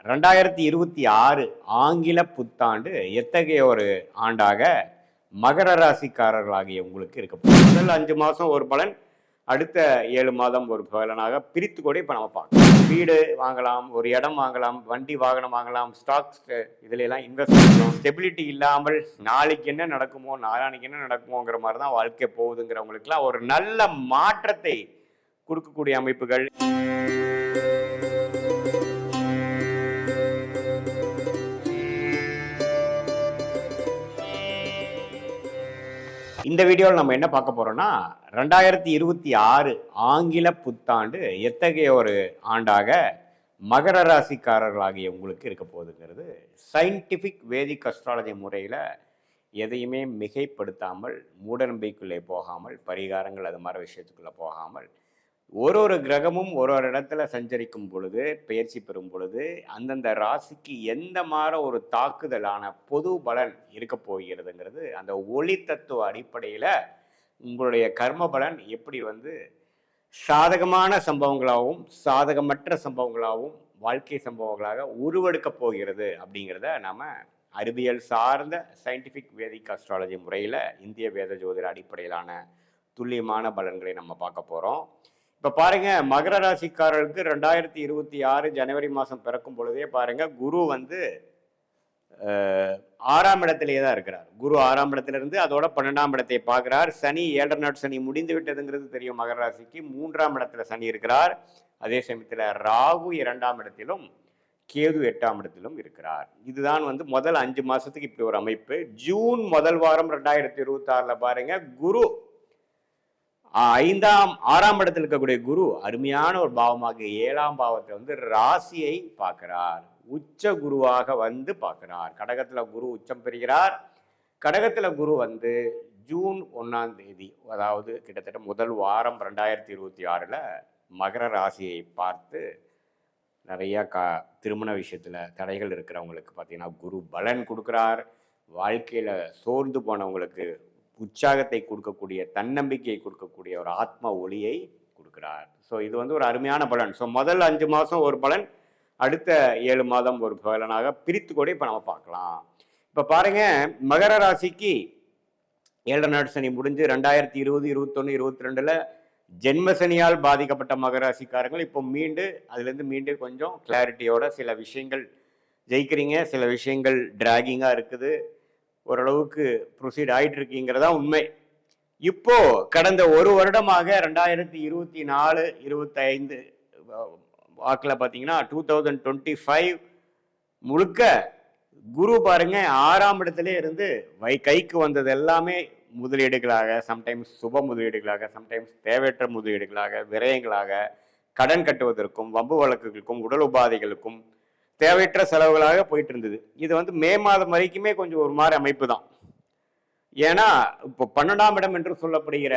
2026 ஆங்கில புத்தாண்டு எத்தகைய ஒரு ஆண்டாக மகர ராசிக்காரர்களாகிய உங்களுக்கு இருக்க போகுது. முதல் 5 மாதம் ஒரு பலன், அடுத்த 7 மாதம் ஒரு பலனாக பிரித்து கூட இப்போ நம்ம பார்க்கலாம். வீடு வாங்கலாம், ஒரு இடம் வாங்கலாம், வண்டி வாகனம் வாங்கலாம், ஸ்டாக்ஸ் இதுல எல்லாம் இன்வெஸ்ட் பண்ணலாம். ஸ்டெபிலிட்டி இல்லாமல் நாளைக்கு என்ன நடக்குமோ நாளானிக்கு என்ன நடக்குமோங்கிற மாதிரி தான் வாழ்க்கை போகுதுங்கிறவங்களுக்குலாம் ஒரு நல்ல மாற்றத்தை கொடுக்கக்கூடிய அமைப்புகள். இந்த வீடியோவில் நம்ம என்ன பார்க்க போறோம்னா 2026 ஆங்கில புத்தாண்டு எத்தகைய ஒரு ஆண்டாக மகர ராசிக்காரர்களாகிய உங்களுக்கு இருக்க போகுதுங்கிறது சயின்டிஃபிக் வேதிக் அஸ்ட்ராலஜி முறையில் எதையுமே மிகைப்படுத்தாமல், மூடநம்பிக்கைக்குள்ளே போகாமல், பரிகாரங்கள் அது மாதிரி விஷயத்துக்குள்ளே போகாமல், ஒரு கிரகமும் ஒரு இடத்துல சஞ்சரிக்கும் பொழுது, பயிற்சி பெறும் பொழுது அந்தந்த ராசிக்கு எந்த மாதிரி ஒரு தாக்குதலான பொது பலன் இருக்க போகிறதுங்கிறது அந்த ஒளி தத்துவ அடிப்படையில் உங்களுடைய கர்ம பலன் எப்படி சாதகமான சம்பவங்களாகவும் சாதகமற்ற சம்பவங்களாகவும் வாழ்க்கை சம்பவங்களாக உருவெடுக்க போகிறது அப்படிங்கிறத நாம் அறிவியல் சார்ந்த சயின்டிஃபிக் வேதிக் அஸ்ட்ராலஜி முறையில் இந்திய வேத ஜோதிட அடிப்படையிலான துல்லியமான பலன்களை நம்ம பார்க்க போகிறோம். இப்போ பாருங்க, மகர ராசிக்காரர்களுக்கு 2026 ஜனவரி மாதம் பிறக்கும் பொழுதே பாருங்க, குரு 6ஆம் இடத்திலேயே தான் இருக்கிறார். குரு 6ஆம் இடத்திலிருந்து அதோட 12ஆம் இடத்தை பார்க்கிறார். சனி 7 நாட் சனி முடிந்து விட்டதுங்கிறது தெரியும் மகர ராசிக்கு. 3ஆம் இடத்துல சனி இருக்கிறார். அதே சமயத்தில் ராகு 2ஆம் இடத்திலும் கேது 8ஆம் இடத்திலும் இருக்கிறார். இதுதான் முதல் 5 மாசத்துக்கு இப்படி ஒரு அமைப்பு. ஜூன் முதல் வாரம் 2026 பாருங்க, குரு 6ஆம் இடத்தில் இருக்கக்கூடிய குரு அருமையான ஒரு பாவமாக 7ஆம் பாவத்தை ராசியை பார்க்கிறார். உச்ச குருவாக பார்க்கிறார். கடகத்துல குரு உச்சம் பெறுகிறார். கடகத்துல குரு ஜூன் 1ஆம் தேதி, அதாவது கிட்டத்தட்ட முதல் வாரம் 2026 மகர ராசியை பார்த்து நிறைய திருமண விஷயத்துல தடைகள் இருக்கிறவங்களுக்கு பார்த்தீங்கன்னா குரு பலன் கொடுக்கிறார். வாழ்க்கையில சோர்ந்து போனவங்களுக்கு உற்சாகத்தை கொடுக்கக்கூடிய, தன்னம்பிக்கையை கொடுக்கக்கூடிய ஒரு ஆத்ம ஒளியை கொடுக்கிறார். ஸோ இது ஒரு அருமையான பலன். ஸோ முதல் 5 மாதம் ஒரு பலன், அடுத்த 7 மாதம் ஒரு பலனாக பிரித்து கூட இப்போ நம்ம பார்க்கலாம். இப்போ பாருங்க, மகர ராசிக்கு 7 நாட் சனி முடிஞ்சு 2020, 21, 22 ஜென்ம சனியால் பாதிக்கப்பட்ட மகர ராசிக்காரங்கள் இப்போ அதுலேருந்து கொஞ்சம் கிளாரிட்டியோட சில விஷயங்கள் ஜெயிக்கிறீங்க, சில விஷயங்கள் டிராகிங்காக இருக்குது, ஓரளவுக்கு ப்ரொசீட் ஆகிட்டு இருக்கீங்கிறதா உண்மை. இப்போ கடந்த ஒரு வருடமாக 2024, 25 வாக்கில் பார்த்தீங்கன்னா 2025 முழுக்க குரு பாருங்க 6ஆம் இடத்துல இருந்து கைக்கு வந்தது எல்லாமே முதலீடுகளாக, சம்டைம்ஸ் சுப முதலீடுகளாக, சம்டைம்ஸ் தேவையற்ற முதலீடுகளாக, விரயங்களாக, கடன் கட்டுவதற்கும், வம்பு வழக்குகளுக்கும், உடல் உபாதைகளுக்கும், தேவையற்ற செலவுகளாக போயிட்டு இருந்தது. இது மே மாதம் வரைக்குமே கொஞ்சம் ஒரு மாதிரி அமைப்பு தான். ஏன்னா இப்போ 12ஆம் இடம் என்று சொல்லப்படுகிற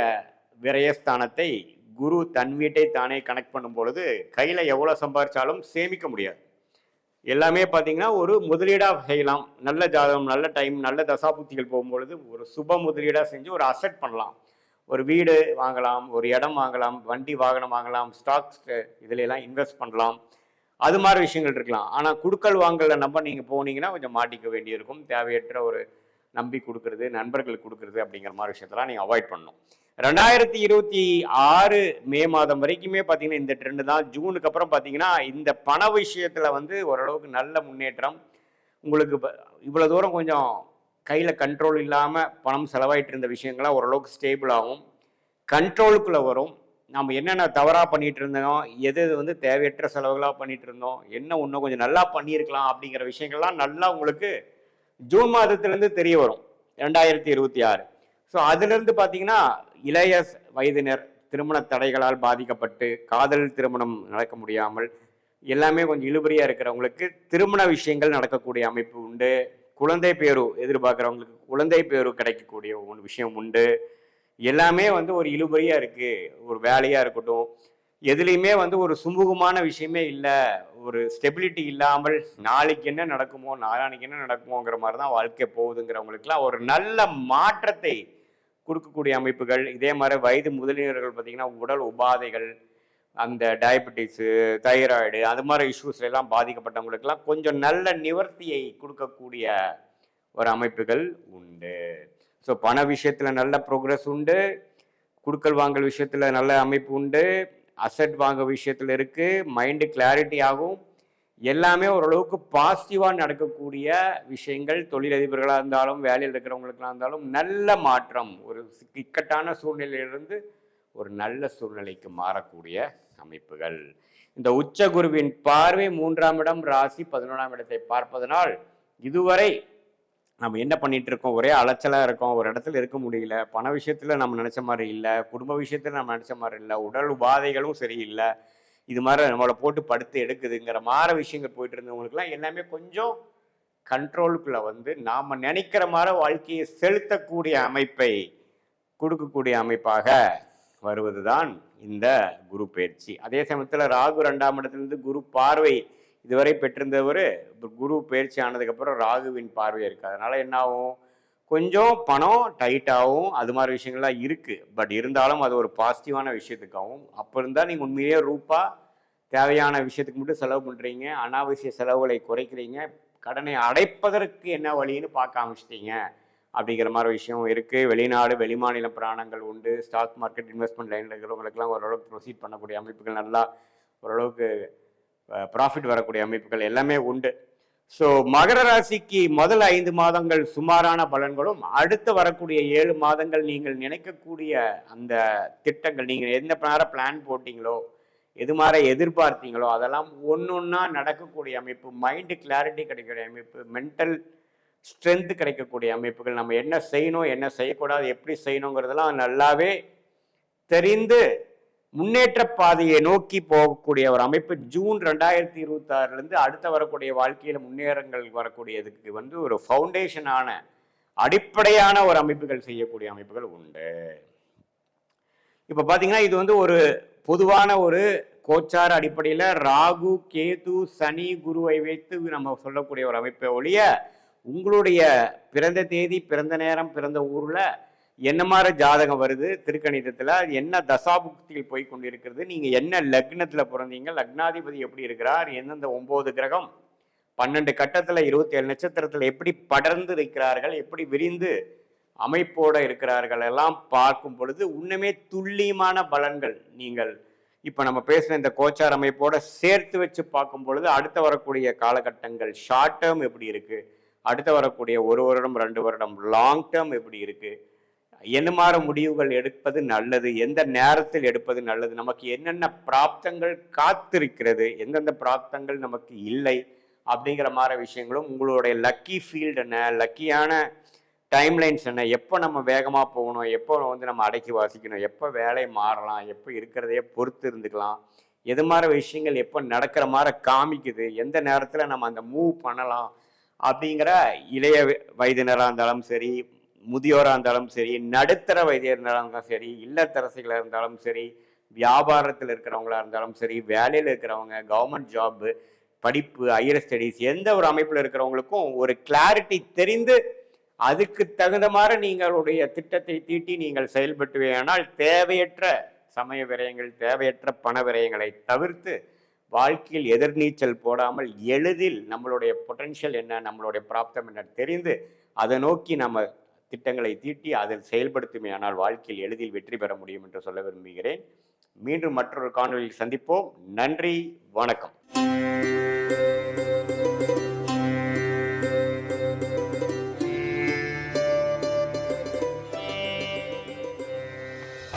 விரயஸ்தானத்தை குரு தன் வீட்டை தானே கனெக்ட் பண்ணும் பொழுது கையில எவ்வளவு சம்பாதிச்சாலும் சேமிக்க முடியாது. எல்லாமே பார்த்தீங்கன்னா ஒரு முதலீடாக செய்யலாம். நல்ல ஜாதகம், நல்ல டைம், நல்ல தசாபுத்திகள் போகும்பொழுது ஒரு சுப முதலீடாக செஞ்சு ஒரு அசெட் பண்ணலாம். ஒரு வீடு வாங்கலாம், ஒரு இடம் வாங்கலாம், வண்டி வாகனம் வாங்கலாம், ஸ்டாக்ஸ் இதுல எல்லாம் இன்வெஸ்ட் பண்ணலாம். அது மாதிரி விஷயங்கள் இருக்கலாம். ஆனால் குடுக்கல் வாங்கல நம்ப நீங்கள் போனீங்கன்னா கொஞ்சம் மாட்டிக்க வேண்டியிருக்கும். தேவையற்ற ஒரு நம்பி கொடுக்கறது, நண்பர்களுக்கு கொடுக்கறது அப்படிங்கிற மாதிரி விஷயத்தெல்லாம் நீங்கள் அவாய்ட் பண்ணணும். 2026 மே மாதம் வரைக்குமே பார்த்தீங்கன்னா இந்த ட்ரெண்டு தான். ஜூனுக்கு அப்புறம் பார்த்தீங்கன்னா இந்த பண விஷயத்தில் ஓரளவுக்கு நல்ல முன்னேற்றம் உங்களுக்கு. இவ்வளோ தூரம் கொஞ்சம் கையில் கண்ட்ரோல் இல்லாமல் பணம் செலவாயிட்டு இருந்த விஷயங்கள்லாம் ஓரளவுக்கு ஸ்டேபிள் ஆகும், கண்ட்ரோலுக்குள்ளே வரும். நம்ம என்னென்ன தவறாக பண்ணிட்டு இருந்தோம், எது தேவையற்ற செலவுகளாக பண்ணிட்டு இருந்தோம், என்ன இன்னும் கொஞ்சம் நல்லா பண்ணியிருக்கலாம் அப்படிங்கிற விஷயங்கள்லாம் நல்லா உங்களுக்கு ஜூன் மாதத்திலேருந்து தெரிய வரும் 2026. ஸோ அதுலேருந்து பார்த்தீங்கன்னா இளைய வயதினர் திருமண தடைகளால் பாதிக்கப்பட்டு காதல் திருமணம் நடக்க முடியாமல் எல்லாமே கொஞ்சம் இழுபறியாக இருக்கிறவங்களுக்கு திருமண விஷயங்கள் நடக்கக்கூடிய அமைப்பு உண்டு. குழந்தை பேரு எதிர்பார்க்குறவங்களுக்கு குழந்தை பேரு கிடைக்கக்கூடிய ஒரு விஷயம் உண்டு. எல்லாமே ஒரு இழுபறியாக இருக்குது. ஒரு வேலையாக இருக்கட்டும், எதுலேயுமே ஒரு சுமூகமான விஷயமே இல்லை. ஒரு ஸ்டெபிலிட்டி இல்லாமல் நாளைக்கு என்ன நடக்குமோ நாளானிக்கு என்ன நடக்குமோங்கிற மாதிரி தான் வாழ்க்கை போகுதுங்கிறவங்களுக்குலாம் ஒரு நல்ல மாற்றத்தை கொடுக்கக்கூடிய அமைப்புகள். இதே மாதிரி வயது முதலியவர்கள் பார்த்தீங்கன்னா உடல் உபாதைகள், அந்த டயபெட்டிஸு, தைராய்டு அது மாதிரி இஷ்யூஸ்ல எல்லாம் பாதிக்கப்பட்டவங்களுக்கெல்லாம் கொஞ்சம் நல்ல நிவர்த்தியை கொடுக்கக்கூடிய ஒரு அமைப்புகள் உண்டு. ஸோ பண விஷயத்தில் நல்ல ப்ரோக்ரஸ் உண்டு, குடுக்கல் வாங்கல் விஷயத்தில் நல்ல அமைப்பு உண்டு, அசட் வாங்க விஷயத்தில் இருக்குது, மைண்டு கிளாரிட்டி ஆகும், எல்லாமே ஓரளவுக்கு பாசிட்டிவாக நடக்கக்கூடிய விஷயங்கள். தொழிலதிபர்களாக இருந்தாலும் வேலையில் இருக்கிறவங்களுக்கெல்லாம் இருந்தாலும் நல்ல மாற்றம், ஒரு இக்கட்டான சூழ்நிலையிலிருந்து ஒரு நல்ல சூழ்நிலைக்கு மாறக்கூடிய அமைப்புகள். இந்த உச்ச குருவின் பார்வை 3ஆம் இடம் ராசி 11ஆம் இடத்தை பார்ப்பதனால் இதுவரை நம்ம என்ன பண்ணிட்டு இருக்கோம், ஒரே அலைச்சலாக இருக்கோம், ஒரு இடத்துல இருக்க முடியல, பண விஷயத்தில் நம்ம நினச்ச மாதிரி இல்லை, குடும்ப விஷயத்தில் நம்ம நினச்ச மாதிரி இல்லை, உடல் உபாதைகளும் சரியில்லை, இது மாதிரி நம்மளை போட்டு படுத்து எடுக்குதுங்கிற மாதிரி விஷயங்கள் போயிட்டு இருந்தவங்களுக்குலாம் எல்லாமே கொஞ்சம் கண்ட்ரோலுக்குள்ளே வந்து நாம் நினைக்கிற மாதிரி வாழ்க்கையை செலுத்தக்கூடிய அமைப்பை கொடுக்கக்கூடிய அமைப்பாக வருவது தான் இந்த குரு பயிற்சி. அதே சமயத்தில் ராகு 2ஆம் இடத்துலேருந்து குரு பார்வை இதுவரை பெற்றிருந்தவர் குரு பயிற்சி ஆனதுக்கப்புறம் ராகுவின் பார்வை இருக்குது. அதனால் என்ன ஆகும், கொஞ்சம் பணம் டைட்டாகவும் அது மாதிரி விஷயங்கள்லாம் இருக்குது. பட் இருந்தாலும் அது ஒரு பாசிட்டிவான விஷயத்துக்காகவும், அப்போ இருந்தால் நீங்கள் உண்மையிலேயே தேவையான விஷயத்துக்கு மட்டும் செலவு பண்ணுறீங்க, அனாவசிய செலவுகளை குறைக்கிறீங்க, கடனை அடைப்பதற்கு என்ன வழின்னு பார்க்க ஆரம்பிச்சிட்டீங்க அப்படிங்கிற மாதிரி விஷயம் இருக்குது. வெளிநாடு வெளிமாநில பிராணங்கள் உண்டு. ஸ்டாக் மார்க்கெட் இன்வெஸ்ட்மெண்ட் லைனில் இருக்கிறவங்களுக்கெல்லாம் ஓரளவுக்கு ப்ரொசீட் பண்ணக்கூடிய அமைப்புகள், நல்லா ஓரளவுக்கு ப்ராஃபிட் வரக்கூடிய அமைப்புகள் எல்லாமே உண்டு. ஸோ மகர ராசிக்கு முதல் 5 மாதங்கள் சுமாரான பலன்களும், அடுத்து வரக்கூடிய 7 மாதங்கள் நீங்கள் நினைக்கக்கூடிய அந்த திட்டங்கள், நீங்கள் எந்த பிளான் போட்டிங்களோ, எது மாதிரி எதிர்பார்த்தீங்களோ அதெல்லாம் ஒன்றா நடக்கக்கூடிய அமைப்பு, மைண்டு கிளாரிட்டி கிடைக்கக்கூடிய அமைப்பு, மென்டல் ஸ்ட்ரென்த் கிடைக்கக்கூடிய அமைப்புகள், நம்ம என்ன செய்யணும் என்ன செய்யக்கூடாது எப்படி செய்யணுங்கிறதெல்லாம் நல்லாவே தெரிந்து முன்னேற்ற பாதையை நோக்கி போகக்கூடிய ஒரு அமைப்பு ஜூன் 2026 அடுத்த வரக்கூடிய வாழ்க்கையில் முன்னேறங்கள் வரக்கூடியதுக்கு வந்து ஒரு ஃபவுண்டேஷனான அடிப்படையான ஒரு அமைப்புகள் செய்யக்கூடிய அமைப்புகள் உண்டு. இப்போ பார்த்தீங்கன்னா இது வந்து ஒரு பொதுவான ஒரு கோச்சார அடிப்படையில் ராகு கேது சனி குருவை வைத்து நம்ம சொல்லக்கூடிய ஒரு அமைப்பை ஒழிய, உங்களுடைய பிறந்த தேதி பிறந்த நேரம் பிறந்த ஊரில் என்ன மாதிரி ஜாதகம் வருது, திருக்கணிதத்தில் என்ன தசாபுக்தியில் போய் கொண்டிருக்கிறது, நீங்கள் என்ன லக்னத்தில் பிறந்தீங்க, லக்னாதிபதி எப்படி இருக்கிறார், எந்தெந்த 9 கிரகம் 12 கட்டத்தில் 27 நட்சத்திரத்தில் எப்படி படர்ந்து இருக்கிறார்கள், எப்படி விரிந்து அமைப்போடு இருக்கிறார்கள் எல்லாம் பார்க்கும் பொழுது உண்மையே துல்லியமான பலன்கள் நீங்கள் இப்போ நம்ம பேசுகிற இந்த கோச்சார் அமைப்போடு சேர்த்து வச்சு பார்க்கும் பொழுது அடுத்த வரக்கூடிய காலகட்டங்கள் ஷார்ட் டேர்ம் எப்படி இருக்குது, அடுத்த வரக்கூடிய 1 வருடம் 2 வருடம் லாங் டேர்ம் எப்படி இருக்குது, என்ன மாதிரி முடிவுகள் எடுப்பது நல்லது, எந்த நேரத்தில் எடுப்பது நல்லது, நமக்கு என்னென்ன பிராப்தங்கள் காத்திருக்கிறது, எந்தெந்த பிராப்தங்கள் நமக்கு இல்லை அப்படிங்கிற மாதிரி விஷயங்களும், உங்களுடைய லக்கி ஃபீல்டு என்ன, லக்கியான டைம்லைன்ஸ் என்ன, எப்போ நம்ம வேகமாக போகணும், எப்போ வந்து நம்ம அடக்கி வாசிக்கணும், எப்போ வேலை மாறலாம், எப்போ இருக்கிறதையே பொறுத்து இருந்துக்கலாம், எது மாதிரி விஷயங்கள் எப்போ நடக்கிற மாதிரி காமிக்குது, எந்த நேரத்தில் நம்ம அந்த மூவ் பண்ணலாம் அப்படிங்கிற இளைய வயதினராக இருந்தாலும் சரி, முதியோராக இருந்தாலும் சரி, நடுத்தர வயதினராக இருந்தாலும் சரி, இல்லத்தரசிகளாக இருந்தாலும் சரி, வியாபாரத்தில் இருக்கிறவங்களா இருந்தாலும் சரி, வேலையில் இருக்கிறவங்க, கவர்மெண்ட் ஜாப்பு, படிப்பு, ஹையர் ஸ்டடீஸ், எந்த ஒரு அமைப்பில் இருக்கிறவங்களுக்கும் ஒரு கிளாரிட்டி தெரிந்து அதுக்கு தகுந்த மாதிரி நீங்களுடைய திட்டத்தை தீட்டி நீங்கள் செயல்பட்டுவேனால் தேவையற்ற சமய விரயங்கள், தேவையற்ற பண விரயங்களை தவிர்த்து வாழ்க்கையில் எதிர்நீச்சல் போடாமல் எளிதில் நம்மளுடைய பொட்டன்ஷியல் என்ன, நம்மளுடைய பிராப்தம் என்ன தெரிந்து அதை நோக்கி நம்ம திட்டங்களை தீட்டி அதில் செயல்படுத்துமே ஆனால் வாழ்க்கையில் எளிதில் வெற்றி பெற முடியும் என்று சொல்ல விரும்புகிறேன். மீண்டும் மற்றொரு காணொலியில் சந்திப்போம். நன்றி, வணக்கம்.